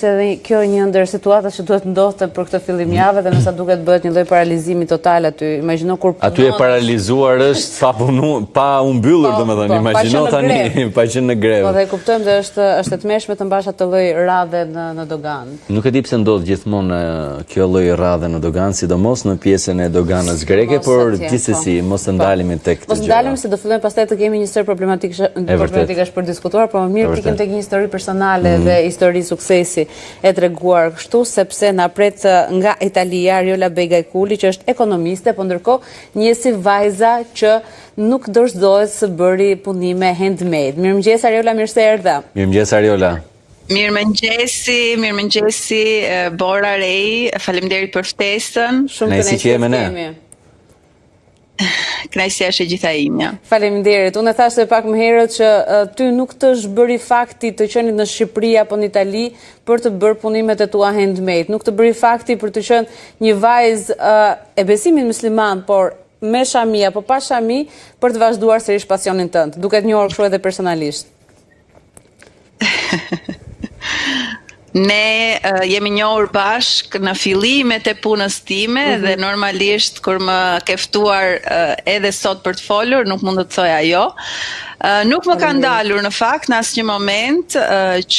Edhe kjo një ndër situata që duhet ndodhte për këtë fillim jave dhe nësa duket bëhet një lloj paralizimi total aty. Imagjino kur aty e paralizuar është pa u mbyllur, domethënë, imagjino tani pa qenë në grevë. Po dhe kuptojmë se është e tmeshme të mbash atë lloj radhe në dogan. Nuk e di pse ndodh gjithmonë kjo lloj radhe në dogan, sidomos në pjesën e doganës greke, por gjithsesi mos të ndalemi tek këtë gjë. Mos ndalemi se do fillojmë pastaj të kemi një sër problematikash për diskutuar, por më mirë të kemi tek një histori personale dhe histori suksesi e treguar kështu, sepse na pret nga Italia Ariola Begajkuli, që është ekonomiste, po ndërkohë njësi vajza që nuk dorëzohet së bëri punime handmade. Mirëmëngjes Ariola, mirë se erdha. Mirëmëngjes Ariola. Mirëmëngjesi, Bora Rej, faleminderit për ftesën. Shumë kënaqësi që jemi ne. Kënaqësia është e gjitha imja. Faleminderit. Unë e thashë pak më herët që ty nuk të zhbëri fakti të qenit në Shqipëri apo në Itali për të bërë punimet e tua handmade. Nuk të bëri fakti për të qenë një vajzë e besimit musliman, por me shami apo pa shami, për të vazhduar sërish pasionin tënd. Duket njohur kështu edhe personalisht. Ne jemi njohur bashk në fillimet e punës time dhe normalisht kur më ke ftuar edhe sot për të folur, nuk mund të thoja jo. Nuk më ka ndalur në fakt në asnjë moment,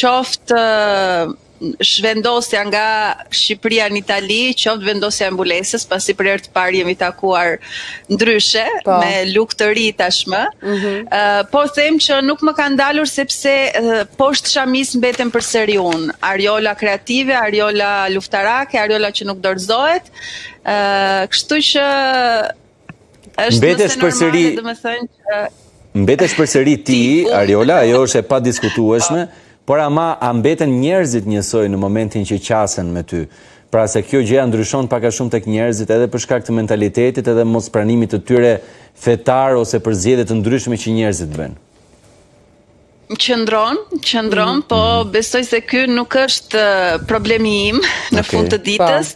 qoftë shvendosja nga Shqipëria në Itali, qoftë vendosja e mbulesës, pasi për herë të parë jemi takuar ndryshe, me luk të ri tashmë. Po them që nuk më ka ndalur sepse poshtë shamis mbeten përsëri unë. Ariola kreative, Ariola luftarake, Ariola që nuk dorëzohet. Kështu që është nëse normale, domethënë që mbetesh përsëri ti, Ariola, ajo është e padiskutueshme. Por ama a mbeten njerëzit njësoj në momentin që qasen me ty? Pra se kjo gjëja ndryshon pak a shumë tek njerëzit edhe për shkak të mentalitetit edhe mos pranimit të tyre fetar ose për zgjedhje të ndryshme që njerëzit bëjnë. Qëndron, po besoj se ky nuk është problemi im në fund të ditës.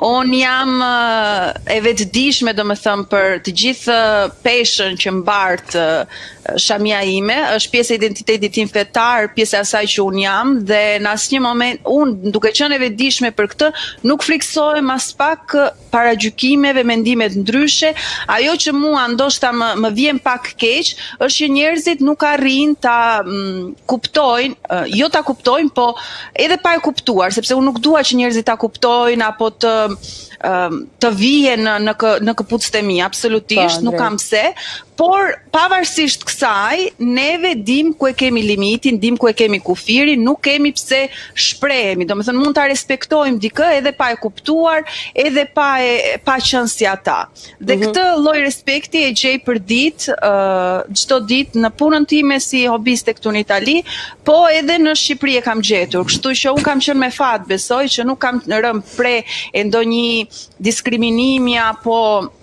Unë jam e vetëdijshme, domethënë, për të gjithë peshën që mbart shamia ime, është pjesë e identitetit tim fetar, pjesë e asaj që unë jam, dhe në asnjë moment, unë duke qenë e vetëdijshme për këtë, nuk friksohem as pak paragjykimeve, mendimet ndryshe. Ajo që mua ndoshta më vjen pak keq, është që njerëzit nuk arrin ta kuptojnë, jo ta kuptojnë, po edhe pa e kuptuar, sepse unë nuk dua që njerëzit ta kuptojnë apo të vijen në këpucët e mi, absolutisht, nuk kam pse. Por pavarësisht kësaj, neve dim ku e kemi limitin, dim ku e kemi kufirin, nuk kemi pse shprehemi. Domethënë mund ta respektojmë dikë edhe pa e kuptuar, edhe pa qenë si ata. Dhe këtë lloj respekti e gjej për ditë, çdo ditë në punën time si hobiste këtu në Itali, po edhe në Shqipëri e kam gjetur. Kështu që unë kam qenë me fat, besoj që nuk kam rënë pre e ndonjë diskriminimi apo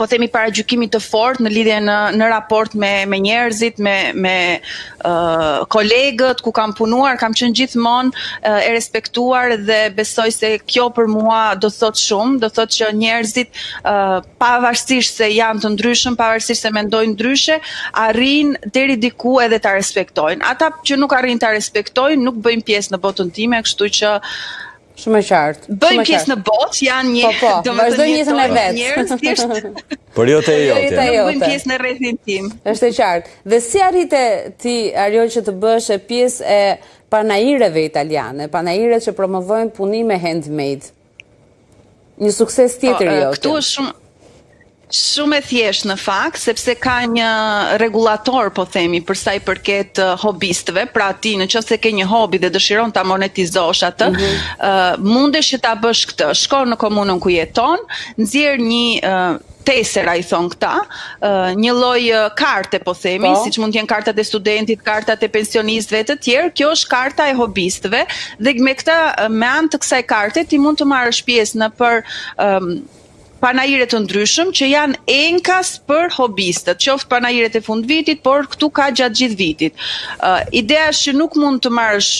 themi paragjykimi të fortë në lidhje në raport me njerëzit, me kolegët ku kam punuar, kam qenë gjithmonë e respektuar dhe besoj se kjo për mua do thot shumë, do thot që njerëzit pavarësisht se janë të ndryshëm, pavarësisht se mendojnë ndryshe, arrin deri diku edhe ta respektojnë. Ata që nuk arrin ta respektojnë, nuk bëjnë pjesë në botën time, kështu që shumë e qartë. Bëjmë pjesë në botë, janë njerëz thjesht. Por jo te jote. Nuk bëjmë pjesë në rrethin tim. Është e qartë. Dhe si arrite ti, Ariol, që të bësh pjesë e panaireve italiane, panairet që promovojnë punime handmade? Një sukses tjetër jote. Këtu është shumë e thjeshtë në fakt, sepse ka një regulator, po themi, për sa i përket hobistëve, pra ti nëse ke një hobi dhe dëshiron ta monetizosh atë, mundesh që ta bësh këtë. Shko në komunën ku jeton, nxjerr një tesera i thon këta, një lloj karte, po themi, siç mund të jenë kartat e studentit, kartat e pensionistëve të tjerë, kjo është karta e hobistëve dhe me anë të kësaj karte ti mund të marrësh pjesë në për panaire të ndryshëm që janë enkas për hobistët, qoftë panairet e fundvitit, por këtu ka gjatë gjithë vitit. Ideja është që nuk mund të marrësh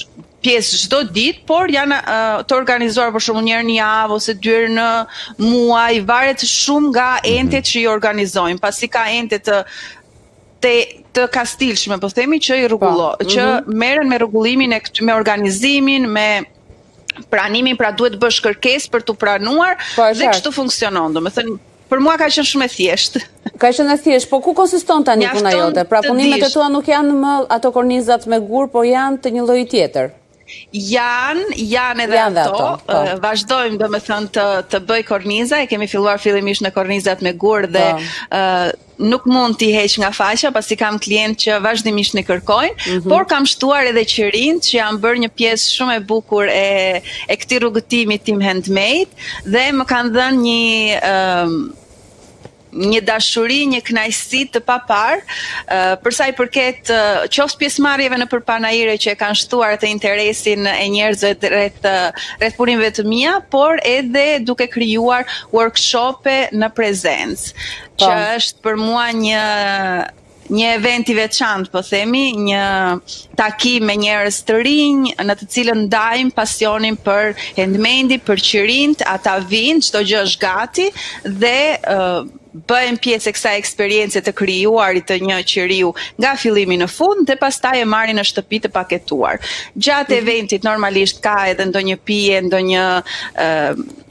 pjesë çdo ditë, por janë të organizuar për shembull një herë në javë ose 2 herë në muaj, varet shumë nga entet që i organizojnë, pasi ka ente të kastilshme, po themi, që i rregullojnë, që merren me rregullimin me organizimin, me pranimin, pra duhet bësh kërkesë për t'u pranuar dhe kështu funksionon. Domethënë, për mua ka qenë shumë e thjeshtë. Ka qenë e thjeshtë, po ku konsiston tani puna jote? Pra punimet e tua nuk janë më ato kornizat me gur, po janë të një lloji tjetër. Janë edhe ato. Vazhdojmë domethënë të bëj korniza, e kemi filluar fillimisht në kornizat me gur dhe nuk mund t'i heq nga faqja, pasi kam klient që vazhdimisht në kërkojnë, por kam shtuar edhe qërinë që janë bërë një pjesë shumë e bukur e këtij rrugëtimi tim handmade dhe më kanë dhënë një dashuri, një kënaqësi të papar, për sa i përket qoftë pjesëmarrjeve në përpanajire që e kanë shtuar të interesin e njerëzve rreth punimeve të mia, por edhe duke krijuar workshope në prezencë, që është për mua një event i veçantë, po themi, një takim me njerëz të rinj, në të cilën ndajmë pasionin për handmade, për qirint, ata vinë, çdo gjë është gati dhe bëjmë pjesë e kësaj eksperience të krijuarit të një qiriu nga fillimi në fund dhe pastaj e marrin në shtëpi të paketuar. Gjatë eventit normalisht ka edhe ndonjë pije, ndonjë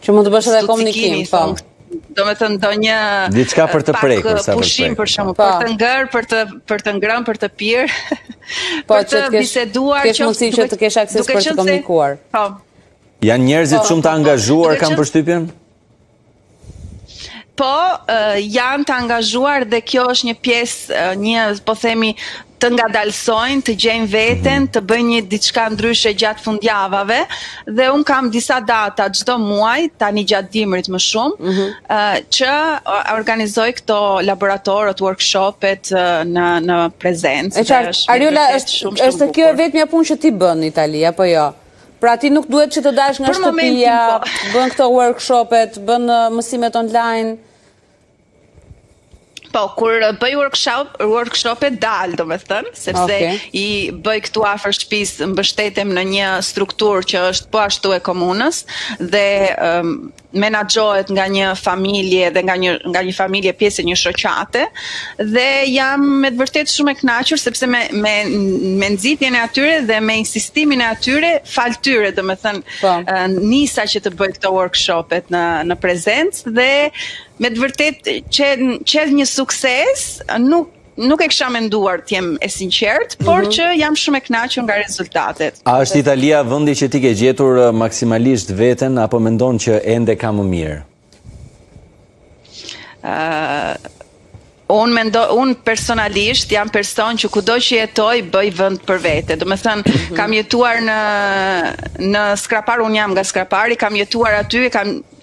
që mund të bësh edhe komunikim, po. Domethënë ndonjë diçka për të prekur, sa pushim për shembull, për të ngër, për të ngrënë, për të pirë, për të biseduar, kesh mundësi që të kesh akses për të komunikuar. Po. Janë njerëzit shumë të angazhuar, kam përshtypjen? Po, janë të angazhuar dhe kjo është një pjesë, po themi, të ngadalsojnë, të gjejnë veten, të bëjnë një diçka ndryshe gjatë fundjavave dhe un kam disa data çdo muaj, tani gjatë dimrit më shumë, që organizoj këto laboratorët, workshopet në prezencë. Ariola, është kjo e vetmja punë që ti bën në Itali, apo jo? Pra ti nuk duhet që të dash nga shtëpia, bën këto workshopet, bën mësimet online. Po, kur bëj workshopet dal, domethënë, sepse i bëj këtu afër shtëpisë, mbështetem në një strukturë që është po ashtu e komunës dhe menaxhohet nga një familje dhe nga një familje pjesë e një shoqate dhe jam me të vërtetë shumë e kënaqur sepse me nxitjen e atyre dhe me insistimin e atyre, fal tyre, domethënë, nisa që të bëj këto workshopet në prezencë dhe me të vërtetë që një sukses, nuk e kisha menduar të jem e sinqert, por që jam shumë e kënaqur nga rezultatet. A është Italia vendi që ti ke gjetur maksimalisht veten apo mendon që ende ka më mirë? Unë personalisht jam person që kudo që jetoj bëj vend për vete. Do me thënë, kam jetuar në Skrapar, unë jam nga Skrapari, kam jetuar aty,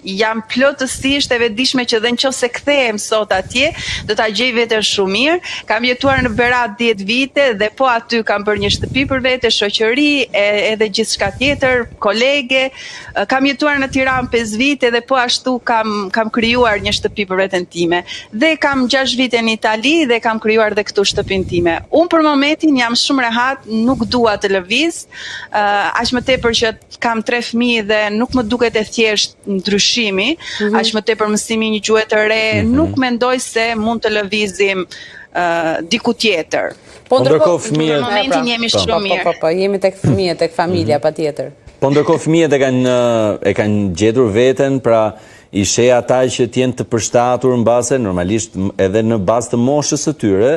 jam plotësisht e vetëdijshme që dhe nëse kthehem sot atje, do ta gjej veten shumë mirë. Kam jetuar në Berat 10 vite dhe po aty kam bërë një shtëpi për vete, shoqëri, edhe gjithçka tjetër, kolege. Kam jetuar në Tiranë 5 vite dhe po ashtu kam krijuar një shtëpi për veten time. Dhe kam 6 vite në Itali dhe kam krijuar edhe këtu shtëpinë time. Unë për momentin jam shumë rehat, nuk dua të lëviz, aq më tepër që kam 3 fëmijë dhe nuk më duket e thjeshtë ndryshimi, aq më tepër mësimi një gjuhë të re, nuk mendoj se mund të lëvizim diku tjetër. Po ndërkohë fëmijët, në momentin jemi shumë mirë. Po, jemi tek fëmijët, tek familja patjetër. Po ndërkohë fëmijët e kanë gjetur veten, pra i sheh ata që t'jenë të përshtatur mbase, normalisht edhe në bazë të moshës së tyre,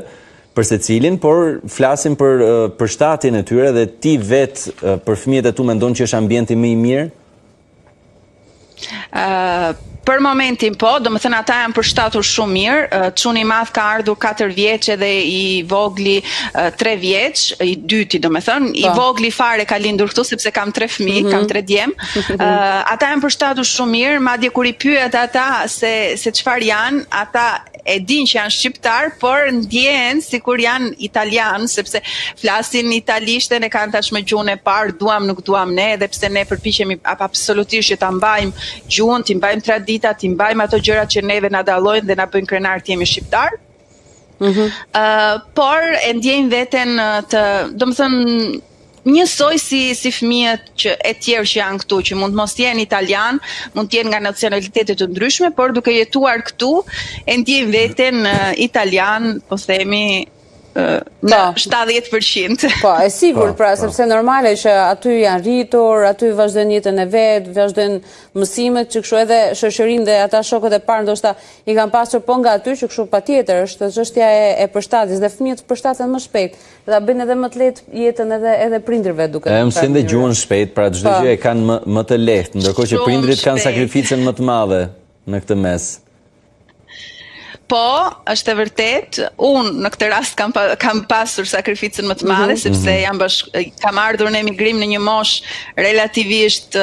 për secilin, por flasim për përshtatjen e tyre dhe ti vetë për fëmijët e tu mendon që është ambienti më i mirë? Për momentin po, do më thënë ata janë përshtatur shumë mirë, çuni i madh ka ardhur 4 vjeç dhe i vogli 3 vjeç, i dyti do më thënë, i vogli fare ka lindur këtu sepse kam 3 fëmijë, kam 3 djem. Ata janë përshtatur shumë mirë, madje kur i pyet ata se çfarë janë, ata e din që janë shqiptar, por ndjehen sikur janë italian, sepse flasin italisht e ne kanë tashmë gjuhën e parë, duam nuk duam ne, edhe pse ne përpiqemi absolutisht që ta mbajmë gjuhën, ti mbajmë traditat, ti mbajmë ato gjërat që neve na dallojnë dhe na bëjnë krenar të jemi shqiptar. Por e ndjejnë veten domethënë njësoj si fëmijët e tjerë që janë këtu, që mund mos jenë italian, mund të jenë nga nacionalitete të ndryshme, por duke jetuar këtu, e ndjejnë veten italian, po themi, në 70%. Po, e sigur, pra, sepse normale që aty janë rritur, aty vazhdojnë jetën e vetë, vazhdojnë mësimet, që kështu edhe shoqërinë dhe ata shokët e parë ndoshta i kanë pasur po nga aty, që kështu patjetër është çështja e përshtatjes dhe fëmijët përshtaten më shpejt. Dhe bëjnë edhe më të lehtë jetën edhe prindërve duke. Mësin dhe gjuhën shpejt, pra çdo gjë e kanë më të lehtë, ndërkohë që prindrit kanë sakrificën më të madhe në këtë mes. Po, është e vërtet, unë në këtë rast kam pasur sakrificën më të madhe, sepse kam ardhur në emigrim në një mosh relativisht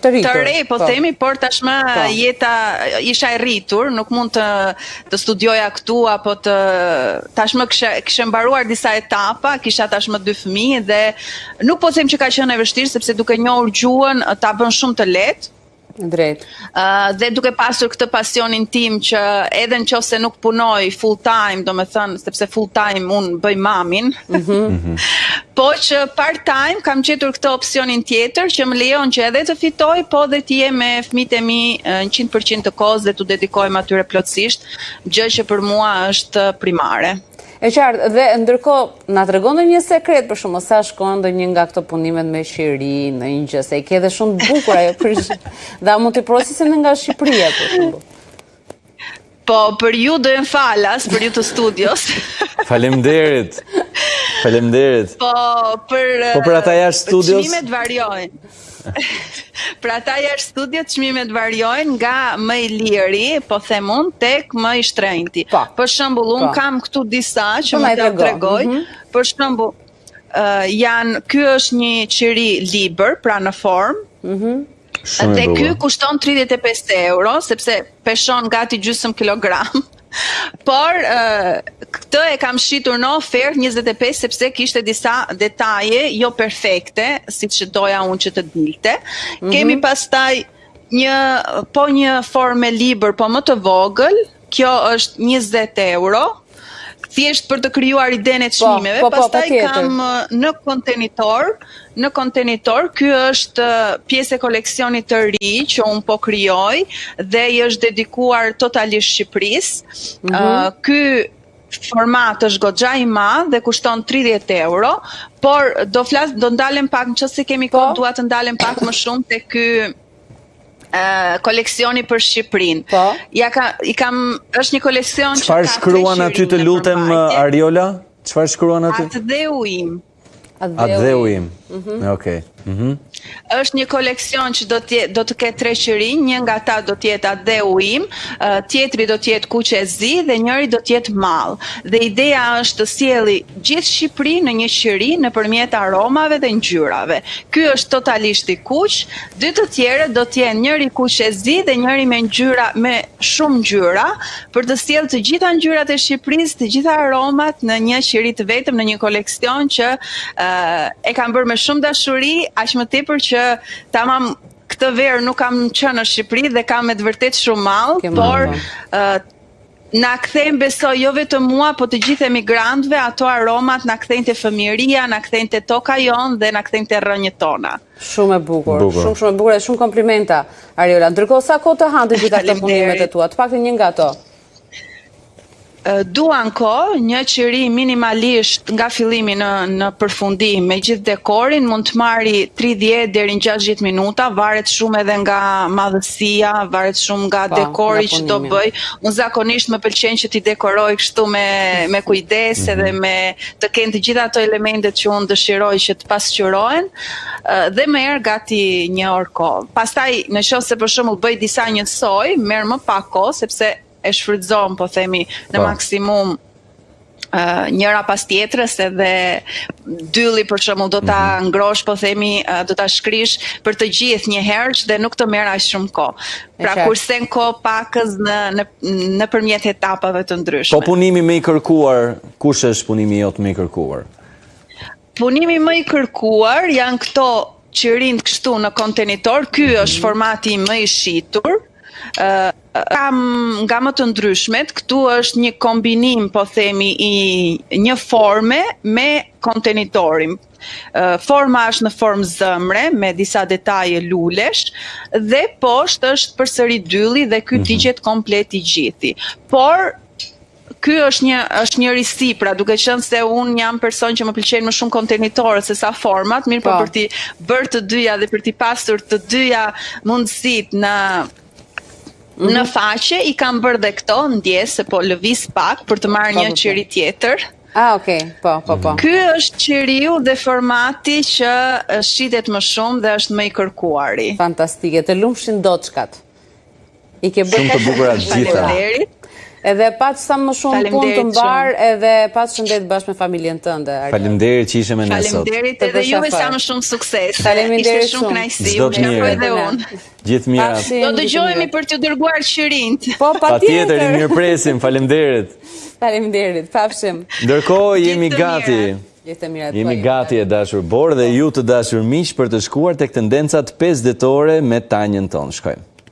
të re, po themi, por tashmë jeta isha e rritur, nuk mund të studioja këtu, apo tashmë kishe mbaruar disa etapa, kisha tashmë 2 fëmijë dhe nuk po them që ka qenë e vështirë, sepse duke njohur gjuhën ta bën shumë të lehtë. Drejt. Dhe duke pasur këtë pasionin tim që edhe nëse nuk punoj full time, do me thënë, sepse full time unë bëj mamin, po që part time kam gjetur këtë opsionin tjetër që më lejon që edhe të fitoj, po dhe të jem me fëmijët e mi 100% të kohës dhe të dedikohem atyre plotësisht, gjë që për mua është primare. E qartë, dhe ndërkohë na tregon një sekret, për shembull, sa shkon ndonjë nga këto punimet me qiri, në një gjë, se i ke dhe shumë të bukur ajo, dhe mund t'i prosisen nga Shqipëria, për shembull. Po, për ju do jem falas, për ju të studios. Faleminderit. Faleminderit. Po, për ata jashtë studios. Çmimet variojnë. Për ata jashtë studios çmimet variojnë nga më i liri, po them unë, tek më i shtrenjti. Për shembull, unë kam këtu disa që më të tregoj. Për shembull, ky është një qiri liber, pra në formë. Dhe ky kushton 35 euro, sepse peshon gati gjysmë kilogram. Por këtë e kam shitur në ofertë 25 sepse kishte disa detaje jo perfekte, siç doja unë që të dilte. Kemi pastaj një formë liber, po më të vogël, kjo është 20 euro, thjesht për të krijuar idenë e çmimeve. Pastaj kam në kontenitor, ky është pjesë e koleksionit të ri që unë po krijoj dhe i është dedikuar totalisht Shqipërisë. Ky format është goxha i madh dhe kushton 30 euro, por do ndalem pak, nëse kemi kohë, dua të ndalem pak më shumë te ky koleksioni për Shqipërinë. Është një koleksion që çfarë shkruan aty, të lutem, Ariola? Çfarë shkruan aty? Atdheu im. Atdheu im. Okej. Është një koleksion që do të ketë 3 qiri, një nga ta do të jetë Atdheu im, tjetri do të jetë Kuq e zi dhe njëri do të jetë Mall. Dhe ideja është të sjellë gjithë Shqipërinë në një qiri nëpërmjet aromave dhe ngjyrave. Ky është totalisht i kuq, 2 të tjerë do të jenë njëri Kuq e zi dhe njëri me shumë ngjyra, për të sjellë të gjitha ngjyrat e Shqipërisë, të gjitha aromat në një qiri të vetëm, në një koleksion që e kam bërë me shumë dashuri, aq më tepër që tamam këtë verë nuk kam qenë në Shqipëri dhe kam me të vërtet shumë mall, por na kthejnë, besoj, jo vetëm mua, po të gjithë emigrantëve, ato aromat na kthejnë te fëmijëria, na kthejnë te toka jon dhe na kthejnë te rrënjët tona. Shumë e bukur, shumë e bukur dhe shumë komplimenta, Ariola. Ndërkohë, sa kohë të hanë të gjitha këto punimet e tua? Të paktën një nga ato. Duan kohë, një qiri minimalisht nga fillimi në përfundim me gjithë dekorin, mund të marri 30 deri në 60 minuta, varet shumë edhe nga madhësia, varet shumë nga dekori që do bëj. Unë zakonisht më pëlqen që t'i dekoroj kështu me kujdes edhe me të kenë të gjitha ato elementet që unë dëshiroj që të pasqyrohen dhe më erë gati një orë kohë. Pastaj, nëse për shembull bëj disa njësoj, merr më pak kohë sepse e shfrytëzon, po themi, në maksimum njëra pas tjetrës, edhe dylli për shembull do ta ngrosh, po themi, do ta shkrish për të gjithë një herë dhe nuk të merr aq shumë kohë. Pra kurse në kohë pakës nëpërmjet etapave të ndryshme. Po punimi më i kërkuar, kush është punimi jot më i kërkuar? Punimi më i kërkuar janë këto qirin kështu në kontenitor, ky është formati më i shitur. Kam nga më të ndryshmet, këtu është një kombinim, po themi, i një forme me kontenitorin. Forma është në formë zëmre, me disa detaje lulesh, dhe poshtë është përsëri dylli dhe ky digjet komplet i gjithi. Por ky është një risi, pra duke qenë se unë jam person që më pëlqejnë më shumë kontenitore se sa format, mirë po për t'i bërë të dyja dhe për t'i pasur të dyja mundësit në faqe, i kam bërë dhe këto, ndjes se po lëviz pak për të marrë një qiri tjetër. Okej, po. Ky është qiriu dhe formati që shitet më shumë dhe është më i kërkuari. Fantastike, të lumshin doçkat. I ke bërë shumë të bukura të gjitha. Edhe pat sa më shumë punë të mbar, edhe pat shëndet bashkë me familjen tënde. Faleminderit që ishe me ne sot. Faleminderit edhe juve sa më shumë sukses. Faleminderit ishte shumë kënaqësi. Çdo të mirë edhe unë. Gjithë mira. Do dëgjohemi për t'ju dërguar qirint. Po, patjetër, i mirëpresim. Faleminderit. Faleminderit. Pafshim. Ndërkohë jemi gati. Jemi gati e dashur Bor dhe ju të dashur miq për të shkuar tek tendencat 5 ditore me Tanjën tonë. Shkojmë.